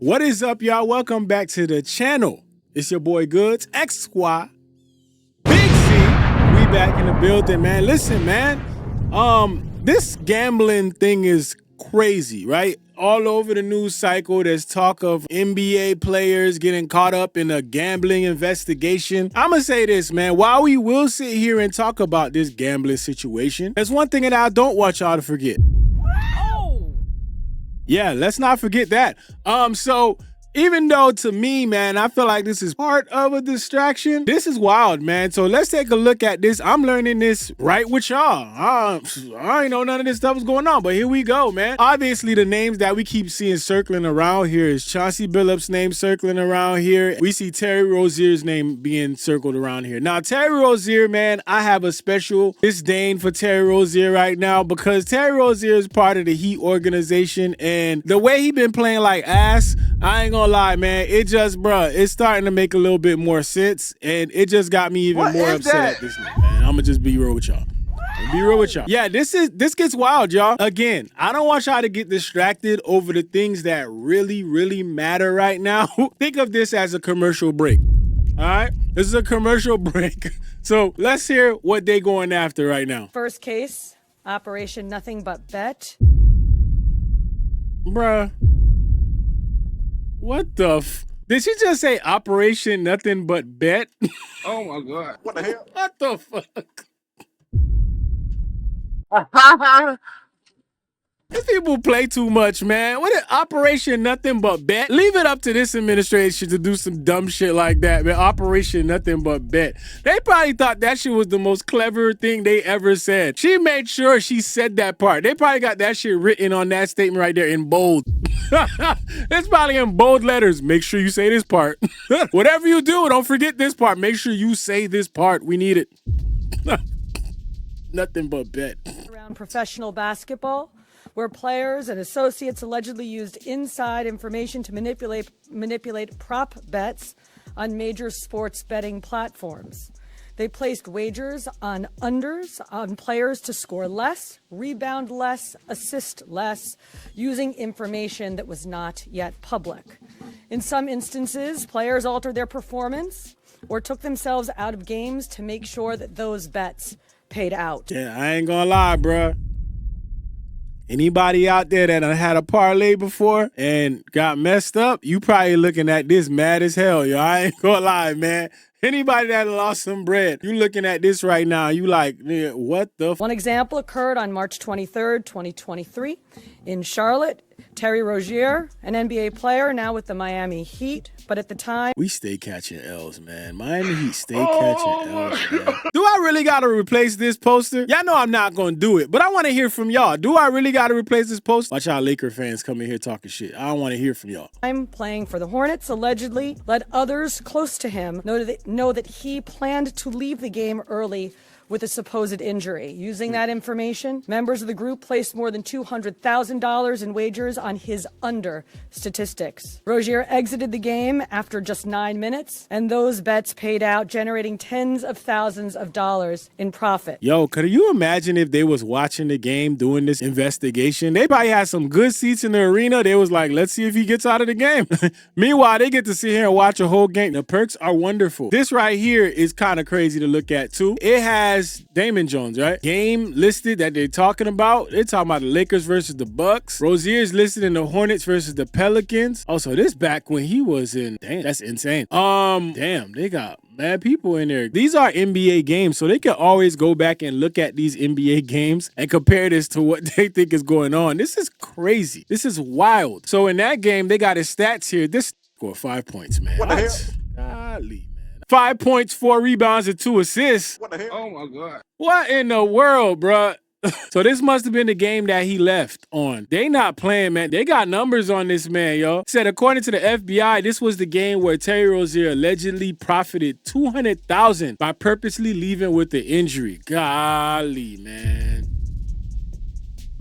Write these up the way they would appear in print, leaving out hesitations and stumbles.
What is up, y'all? Welcome back to the channel. It's your boy Goods, X Squad, Big C. We back in the building, man. Listen, man. This gambling thing is crazy, right? All over the news cycle, there's talk of NBA players getting caught up in a gambling investigation. I'm gonna say this, man. While we will sit here and talk about this gambling situation, there's one thing that I don't want y'all to forget. Yeah, let's not forget that. So even though to me, man, I feel like this is part of a distraction, this is wild, man. So let's take a look at this. I'm learning this right with y'all. I ain't know none of this stuff was going on, but here we go, man. Obviously, the names that we keep seeing circling around here is Chauncey Billups' name circling around here. We see Terry Rozier's name being circled around here. Now, Terry Rozier, man, I have a special disdain for Terry Rozier right now because Terry Rozier is part of the Heat organization, and the way he been playing like ass, I ain't gonna lie, man. It just, bruh, it's starting to make a little bit more sense, and it just got me even more upset at this nigga, man. I'm gonna just be real with y'all. Yeah, this gets wild, y'all. Again, I don't want y'all to get distracted over the things that really, really matter right now. Think of this as a commercial break. All right? This is a commercial break. So let's hear what they going after right now. First case, Operation Nothing But Bet. Bruh. What the Did she just say Operation Nothing But Bet? Oh my God. What the hell? What the fuck? These people play too much, man. What is Operation Nothing But Bet? Leave it up to this administration to do some dumb shit like that, man. Operation Nothing But Bet. They probably thought that shit was the most clever thing they ever said. She made sure she said that part. They probably got that shit written on that statement right there in bold. It's probably in bold letters. Make sure you say this part. Whatever you do, don't forget this part. Make sure you say this part. We need it. Nothing but bet. Around professional basketball, where players and associates allegedly used inside information to manipulate prop bets on major sports betting platforms. They placed wagers on unders on players to score less, rebound less, assist less, using information that was not yet public. In some instances, players altered their performance or took themselves out of games to make sure that those bets paid out. Yeah, I ain't gonna lie, bruh. Anybody out there that had a parlay before and got messed up, you probably looking at this mad as hell, yo. I ain't gonna lie, man. Anybody that lost some bread, you looking at this right now, you like, what the One example occurred on March 23rd, 2023 in Charlotte. Terry Rozier, an NBA player, now with the Miami Heat, but at the time... We stay catching L's, man. Miami Heat stay catching L's, man. Do I really got to replace this poster? Y'all know I'm not going to do it, but I want to hear from y'all. Do I really got to replace this poster? Watch out, Laker fans come in here talking shit. I don't want to hear from y'all. I'm playing for the Hornets, allegedly led others close to him know that he planned to leave the game early with a supposed injury. Using that information, members of the group placed more than $200,000 in wagers on his under statistics. Rozier exited the game after just 9 minutes, and those bets paid out, generating tens of thousands of dollars in profit. Yo, could you imagine if they was watching the game doing this investigation? They probably had some good seats in the arena. They was like, let's see if he gets out of the game. Meanwhile, they get to sit here and watch a whole game. The perks are wonderful. This right here is kind of crazy to look at, too. It has Damon Jones, right? Game listed that they're talking about. They're talking about the Lakers versus the Bucks. Rozier's listed in the Hornets versus the Pelicans. Also, this back when he was in, damn, that's insane. Damn, they got mad people in there. These are NBA games, so they can always go back and look at these NBA games and compare this to what they think is going on. This is crazy. This is wild. So in that game, they got his stats here. This scored 5 points, man. What the hell? Golly. 5 points, 4 rebounds, and 2 assists. What the hell? Oh my God. What in the world, bruh? So this must have been the game that he left on. They not playing, man. They got numbers on this man, yo. Said according to the FBI, this was the game where Terry Rozier allegedly profited $200,000 by purposely leaving with the injury. Golly, man.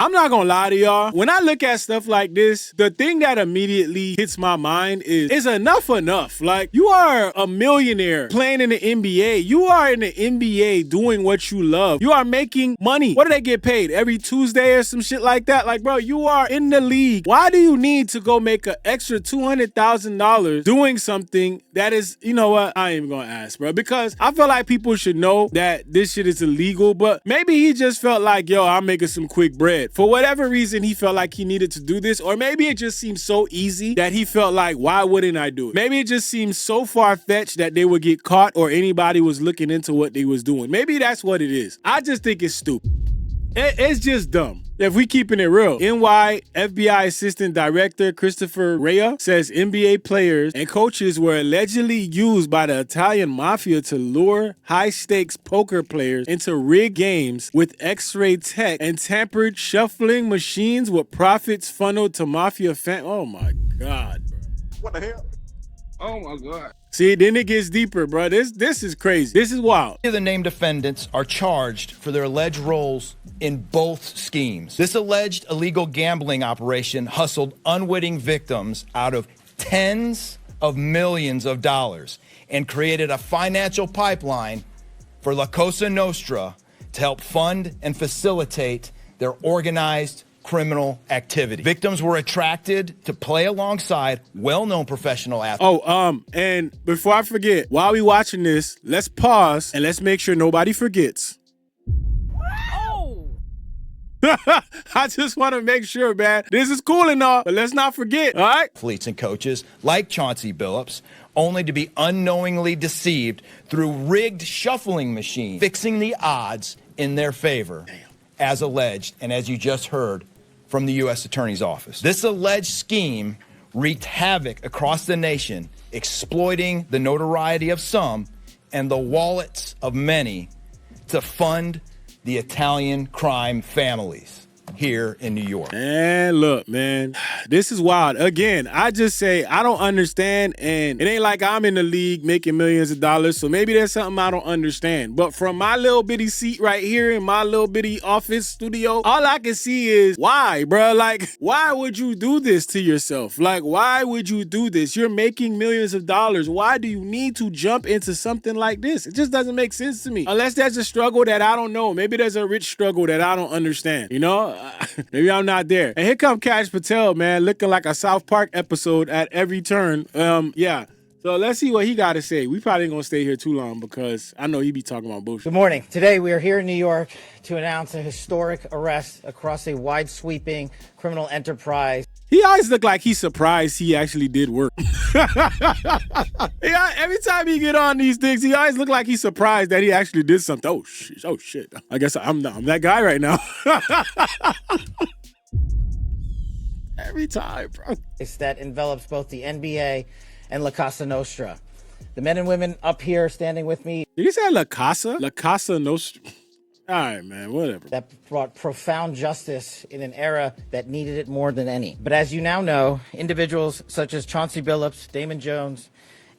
I'm not gonna lie to y'all. When I look at stuff like this, the thing that immediately hits my mind is enough enough. Like, you are a millionaire playing in the NBA. You are in the NBA doing what you love. You are making money. What do they get paid? Every Tuesday or some shit like that? Like, bro, you are in the league. Why do you need to go make an extra $200,000 doing something that is, you know what? I ain't even gonna ask, bro, because I feel like people should know that this shit is illegal, but maybe he just felt like, yo, I'm making some quick bread. For whatever reason, he felt like he needed to do this, or maybe it just seems so easy that he felt like, why wouldn't I do it? Maybe it just seems so far-fetched that they would get caught or anybody was looking into what they was doing. Maybe that's what it is. I just think it's stupid. It's just dumb. If we keeping it real, NY FBI Assistant Director Christopher Rea says NBA players and coaches were allegedly used by the Italian mafia to lure high-stakes poker players into rigged games with X-ray tech and tampered shuffling machines with profits funneled to mafia Oh my God, bro. What the hell? Oh my God. See, then it gets deeper, bro. This is crazy. This is wild. The named defendants are charged for their alleged roles in both schemes. This alleged illegal gambling operation hustled unwitting victims out of tens of millions of dollars and created a financial pipeline for La Cosa Nostra to help fund and facilitate their organized criminal activity. Victims were attracted to play alongside well-known professional athletes. And before I forget, while we watching this, let's pause and let's make sure nobody forgets. I just want to make sure, man. This is cool and all, but let's not forget, all right? Athletes and coaches like Chauncey Billups, only to be unknowingly deceived through rigged shuffling machines, fixing the odds in their favor, as alleged, and as you just heard from the U.S. Attorney's Office. This alleged scheme wreaked havoc across the nation, exploiting the notoriety of some and the wallets of many to fund the Italian crime families here in New York. And look, man, this is wild. Again, I just say I don't understand, and it ain't like I'm in the league making millions of dollars, so maybe there's something I don't understand. But from my little bitty seat right here in my little bitty office studio, all I can see is why, bro? Like, why would you do this to yourself? Like, why would you do this? You're making millions of dollars. Why do you need to jump into something like this? It just doesn't make sense to me. Unless there's a struggle that I don't know. Maybe there's a rich struggle that I don't understand, you know? Maybe I'm not there. And here come Cash Patel, man, looking like a South Park episode at every turn. Yeah. So let's see what he got to say. We probably ain't going to stay here too long because I know he be talking about bullshit. Good morning. Today we are here in New York to announce a historic arrest across a wide-sweeping criminal enterprise. He always look like he's surprised he actually did work. Yeah, every time he get on these things, he always look like he's surprised that he actually did something. Oh shit. I guess I'm that guy right now. Every time, bro. It's that envelops both the NBA and La Casa Nostra. The men and women up here standing with me. Did he say La Casa? La Casa Nostra. All right, man, whatever. That brought profound justice in an era that needed it more than any. But as you now know, individuals such as Chauncey Billups, Damon Jones,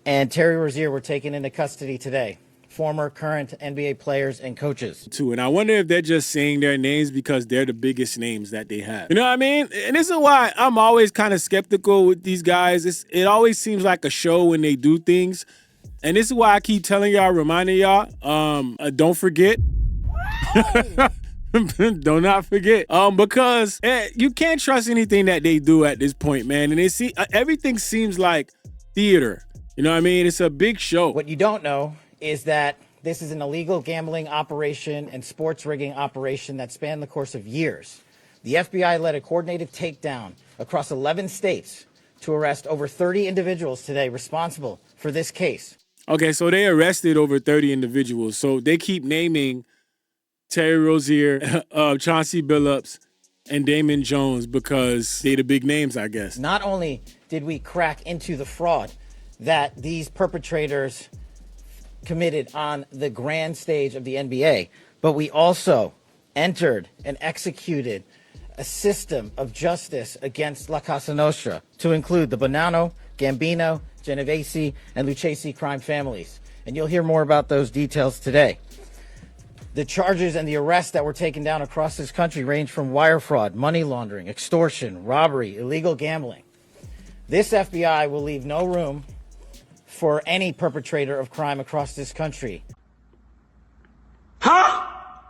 and Terry Rozier were taken into custody today. Former, current NBA players and coaches. Too, and I wonder if they're just saying their names because they're the biggest names that they have. You know what I mean? And this is why I'm always kind of skeptical with these guys. It always seems like a show when they do things. And this is why I keep telling y'all, reminding y'all, don't forget. Do not forget. Because you can't trust anything that they do at this point, man. And everything seems like theater. You know what I mean? It's a big show. What you don't know is that this is an illegal gambling operation and sports rigging operation that spanned the course of years. The FBI led a coordinated takedown across 11 states to arrest over 30 individuals today responsible for this case. Okay, so they arrested over 30 individuals. So they keep naming Terry Rozier, Chauncey Billups, and Damon Jones because they the big names, I guess. Not only did we crack into the fraud that these perpetrators committed on the grand stage of the NBA, but we also entered and executed a system of justice against La Casa Nostra to include the Bonanno, Gambino, Genovese, and Lucchese crime families. And you'll hear more about those details today. The charges and the arrests that were taken down across this country range from wire fraud, money laundering, extortion, robbery, illegal gambling. This FBI will leave no room for any perpetrator of crime across this country.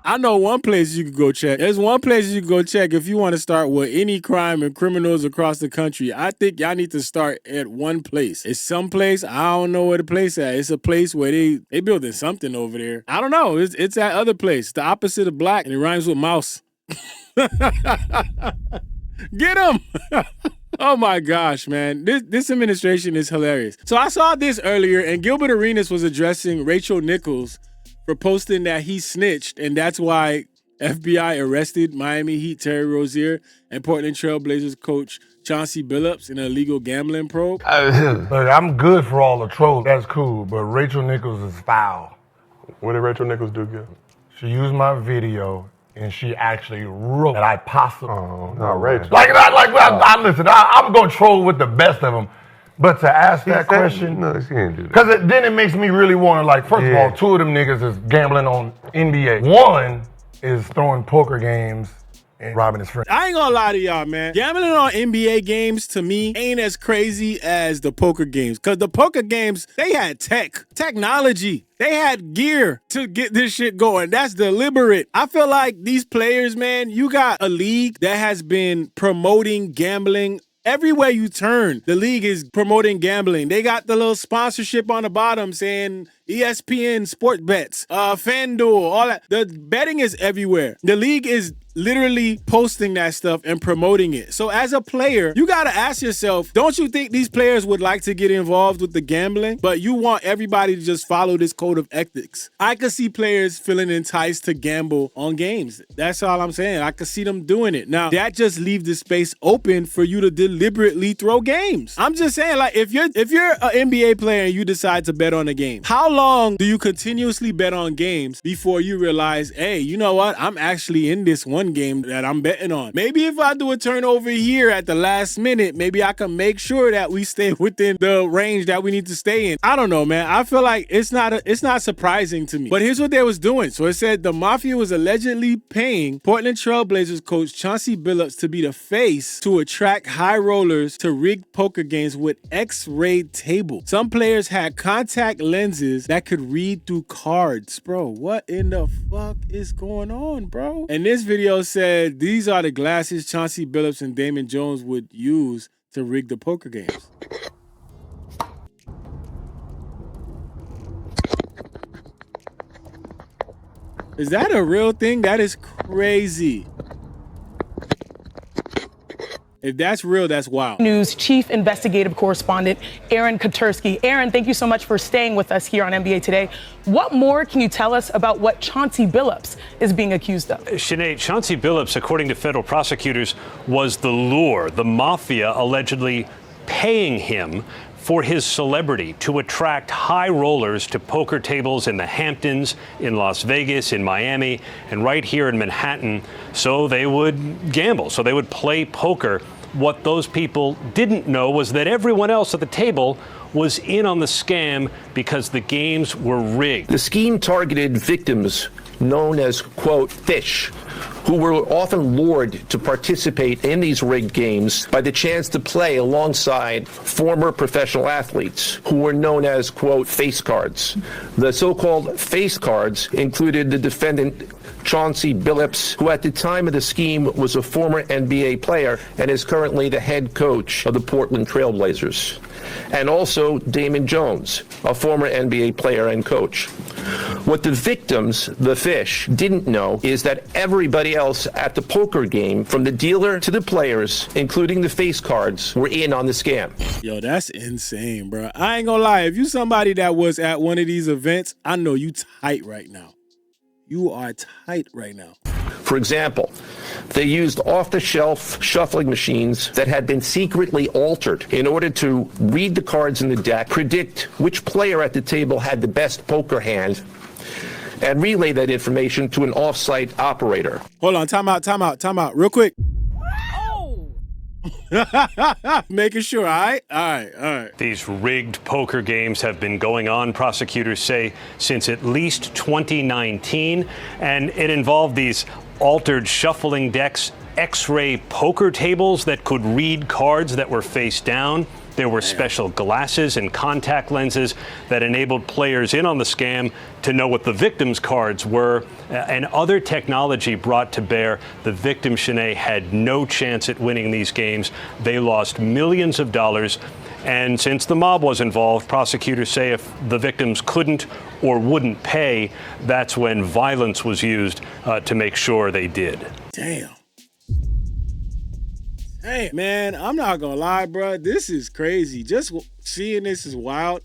I know one place you could go check. There's one place you can go check if you want to start with any crime and criminals across the country. I think y'all need to start at one place. It's some place, I don't know where the place at. It's a place where they building something over there. I don't know. It's that other place. The opposite of black, and it rhymes with mouse. Get him! Oh my gosh, man. This administration is hilarious. So I saw this earlier, and Gilbert Arenas was addressing Rachel Nichols for posting that he snitched, and that's why FBI arrested Miami Heat Terry Rozier and Portland Trail Blazers coach Chauncey Billups in an illegal gambling probe. Look, I'm good for all the trolls. That's cool, but Rachel Nichols is foul. What did Rachel Nichols do, Gil? She used my video, and she actually wrote that I possibly... Oh, no, Rachel. Listen, I'm going to troll with the best of them. But to ask that question, no, she didn't do that. Because then it makes me really want to, like, first of all, two of them niggas is gambling on NBA. One is throwing poker games and robbing his friend. I ain't gonna lie to y'all, man. Gambling on NBA games, to me, ain't as crazy as the poker games. Because the poker games, they had technology. They had gear to get this shit going. That's deliberate. I feel like these players, man, you got a league that has been promoting gambling. Everywhere you turn, the league is promoting gambling. They got the little sponsorship on the bottom saying ESPN Sport Bets, FanDuel, all that. The betting is everywhere. The league is literally posting that stuff and promoting it. So as a player, you got to ask yourself, don't you think these players would like to get involved with the gambling? But you want everybody to just follow this code of ethics. I could see players feeling enticed to gamble on games. That's all I'm saying. I could see them doing it. Now, that just leaves the space open for you to deliberately throw games. I'm just saying, like, if you're an NBA player and you decide to bet on a game, how long do you continuously bet on games before you realize, hey, you know what? I'm actually in this one game that I'm betting on. Maybe if I do a turnover here at the last minute, maybe I can make sure that we stay within the range that we need to stay in. I don't know, man. I feel like it's not surprising to me. But here's what they was doing. So it said the Mafia was allegedly paying Portland Trail Blazers coach Chauncey Billups to be the face to attract high rollers to rigged poker games with X-ray tables. Some players had contact lenses that could read through cards. Bro, what in the fuck is going on, bro? And this video said these are the glasses Chauncey Billups and Damon Jones would use to rig the poker games. Is that a real thing? That is crazy. If that's real, that's wild. News Chief Investigative Correspondent Aaron Katursky. Aaron, thank you so much for staying with us here on NBA Today. What more can you tell us about what Chauncey Billups is being accused of? Sinead, Chauncey Billups, according to federal prosecutors, was the lure, the mafia allegedly paying him for his celebrity to attract high rollers to poker tables in the Hamptons, in Las Vegas, in Miami, and right here in Manhattan, so they would gamble, so they would play poker. What those people didn't know was that everyone else at the table was in on the scam because the games were rigged. The scheme targeted victims known as, quote, fish, who were often lured to participate in these rigged games by the chance to play alongside former professional athletes who were known as, quote, face cards. The so-called face cards included the defendant Chauncey Billups, who at the time of the scheme was a former NBA player and is currently the head coach of the Portland Trail Blazers, and also Damon Jones, a former NBA player and coach. What the victims, the fish, didn't know is that everybody else at the poker game, from the dealer to the players, including the face cards, were in on the scam. Yo, that's insane, bro. I ain't gonna lie. If you somebody that was at one of these events, I know you tight right now. You are tight right now. For example, they used off-the-shelf shuffling machines that had been secretly altered in order to read the cards in the deck, predict which player at the table had the best poker hand, and relay that information to an off-site operator. Hold on, time out, real quick. Making sure, all right. These rigged poker games have been going on, prosecutors say, since at least 2019, and it involved these altered shuffling decks, X-ray poker tables that could read cards that were face down. There were special glasses and contact lenses that enabled players in on the scam to know what the victim's cards were, and other technology brought to bear. The victim, Shanae, had no chance at winning these games. They lost millions of dollars. And since the mob was involved, prosecutors say if the victims couldn't or wouldn't pay, that's when violence was used to make sure they did. Damn. Hey, man, I'm not gonna lie, bro. This is crazy. Just seeing this is wild,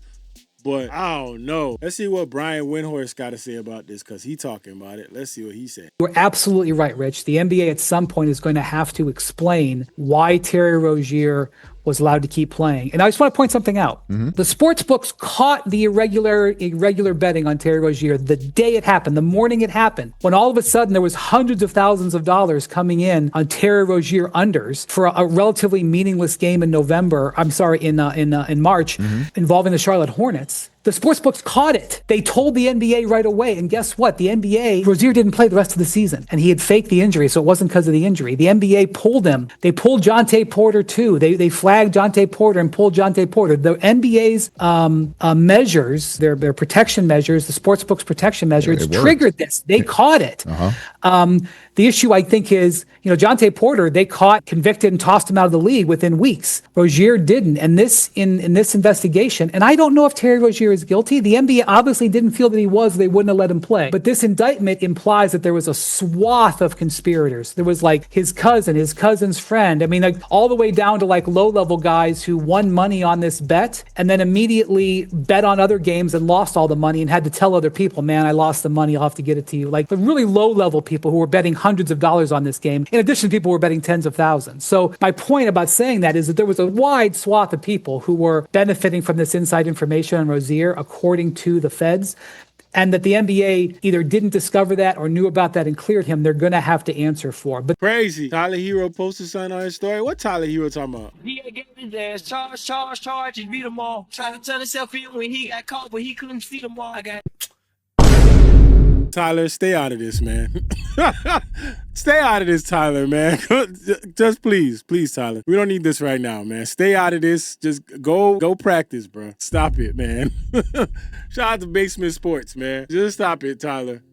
but I don't know. Let's see what Brian Windhorst got to say about this, because he talking about it. Let's see what he said. You're absolutely right, Rich. The NBA at some point is going to have to explain why Terry Rozier was allowed to keep playing. And I just want to point something out. The sports books caught the irregular betting on Terry Rozier the day it happened, the morning it happened, when all of a sudden there was hundreds of thousands of dollars coming in on Terry Rozier unders for a relatively meaningless game in March involving the Charlotte Hornets. The sports books caught it. They told the NBA right away. And guess what? The NBA, Rozier didn't play the rest of the season. And he had faked the injury, so it wasn't because of the injury. The NBA pulled him. They pulled Jonte Porter too. They flagged Jonte Porter and pulled Jonte Porter. The NBA's measures, their protection measures, the sports books protection measures, triggered this. They caught it. The issue, I think, is, Jonte Porter, they caught, convicted, and tossed him out of the league within weeks. Rozier didn't. And this, in this investigation, and I don't know if Terry Rozier is guilty. The NBA obviously didn't feel that he was. They wouldn't have let him play. But this indictment implies that there was a swath of conspirators. There was his cousin, his cousin's friend. I mean, all the way down to low-level guys who won money on this bet and then immediately bet on other games and lost all the money and had to tell other people, man, I lost the money. I'll have to get it to you. The really low-level people who were betting hundreds of dollars on this game. In addition, people were betting tens of thousands. So my point about saying that is that there was a wide swath of people who were benefiting from this inside information on Rozier, according to the feds, and that the NBA either didn't discover that or knew about that and cleared him. They're going to have to answer for. But crazy. Tyler Hero posted something on his story. What Tyler Hero talking about? He gave his ass charge, and beat them all. Trying to turn himself in when he got caught, but he couldn't see them all. Tyler, stay out of this, man. Stay out of this, Tyler, man. Just please, Tyler. We don't need this right now, man. Stay out of this. Just go practice, bro. Stop it, man. Shout out to Basement Sports, man. Just stop it, Tyler.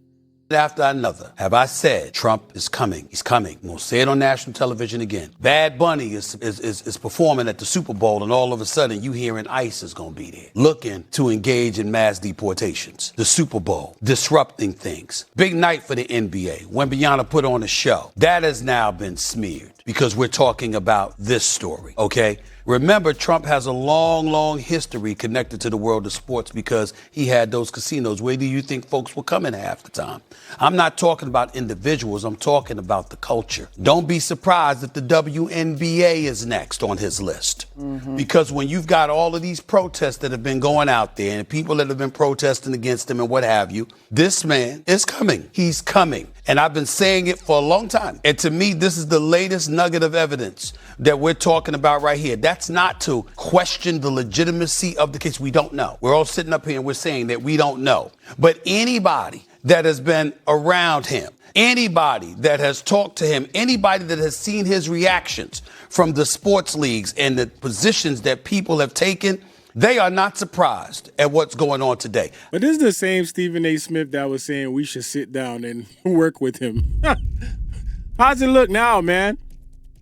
After another, have I said Trump is coming? He's coming. I'm gonna say it on national television again. Bad Bunny is performing at the Super Bowl, and all of a sudden you hearing ICE is gonna be there, looking to engage in mass deportations. The Super Bowl, disrupting things. Big night for the NBA. Wembanyama put on a show. That has now been smeared because we're talking about this story, okay? Remember, Trump has a long, long history connected to the world of sports because he had those casinos. Where do you think folks were coming half the time? I'm not talking about individuals. I'm talking about the culture. Don't be surprised if the WNBA is next on his list. Because when you've got all of these protests that have been going out there and people that have been protesting against him and what have you, this man is coming. He's coming. And I've been saying it for a long time. And to me, this is the latest nugget of evidence that we're talking about right here. That's not to question the legitimacy of the case. We don't know. We're all sitting up here and we're saying that we don't know. But anybody that has been around him, anybody that has talked to him, anybody that has seen his reactions from the sports leagues and the positions that people have taken, they are not surprised at what's going on today. But this is the same Stephen A. Smith that was saying we should sit down and work with him. How's it look now, man?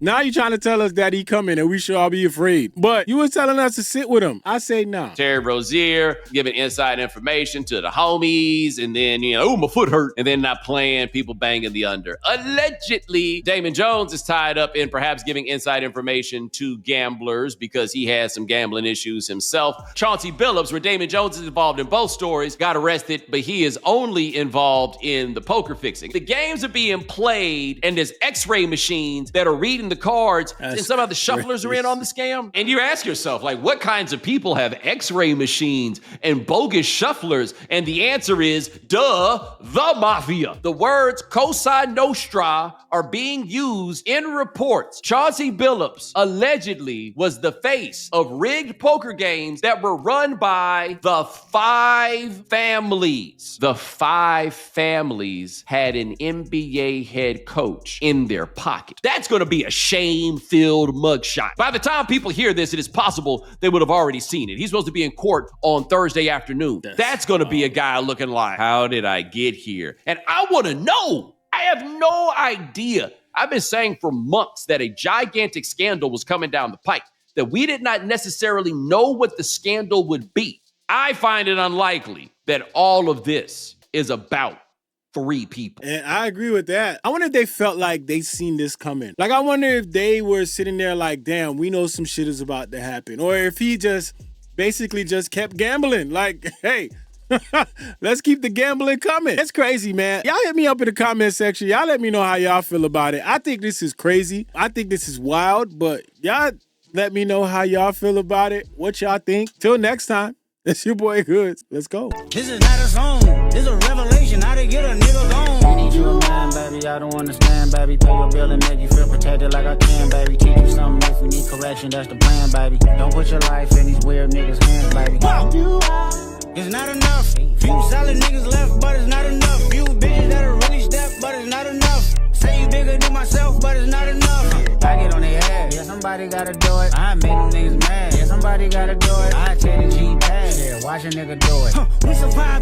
Now you're trying to tell us that he coming and we should all be afraid. But you were telling us to sit with him. I say nah. Terry Rozier giving inside information to the homies, and then, my foot hurt, and then not playing, people banging the under. Allegedly, Damon Jones is tied up in perhaps giving inside information to gamblers because he has some gambling issues himself. Chauncey Billups, where Damon Jones is involved in both stories, got arrested, but he is only involved in the poker fixing. The games are being played, and there's x-ray machines that are reading the cards, and somehow the shufflers are in on the scam. And you ask yourself, like, what kinds of people have X-ray machines and bogus shufflers? And the answer is, duh, the Mafia. The words Cosa Nostra are being used in reports. Chauncey Billups allegedly was the face of rigged poker games that were run by the 5 families. The 5 families had an NBA head coach in their pocket. That's going to be a shame-filled mugshot. By the time people hear this, it is possible they would have already seen it. He's supposed to be in court on Thursday afternoon. That's going to be a guy looking like, how did I get here? And I want to know. I have no idea. I've been saying for months that a gigantic scandal was coming down the pike, that we did not necessarily know what the scandal would be. I find it unlikely that all of this is about 3 people. And I agree with that. I wonder if they felt like they seen this coming. Like, I wonder if they were sitting there like, damn, we know some shit is about to happen. Or if he just basically just kept gambling. Like, hey, let's keep the gambling coming. It's crazy, man. Y'all hit me up in the comment section. Y'all let me know how y'all feel about it. I think this is crazy. I think this is wild, but y'all let me know how y'all feel about it. What y'all think. Till next time, it's your boy Goods. Let's go. This is not a song. This is a revelation. How to get a nigga gone. I need you a man, baby. I don't understand, baby. Pay your bill and make you feel protected like I can, baby. Teach you something if we need correction. That's the plan, baby. Don't put your life in these weird niggas' hands, baby. It's not enough. Few solid niggas left, but it's not enough. Few bitches that'll really step, but it's not enough. Say you bigger than myself, but it's not enough. I get on their ass. Yeah, somebody gotta do it. I made them niggas mad. Yeah, somebody gotta do it. I take the G pad. Yeah, watch a nigga do it. We survive.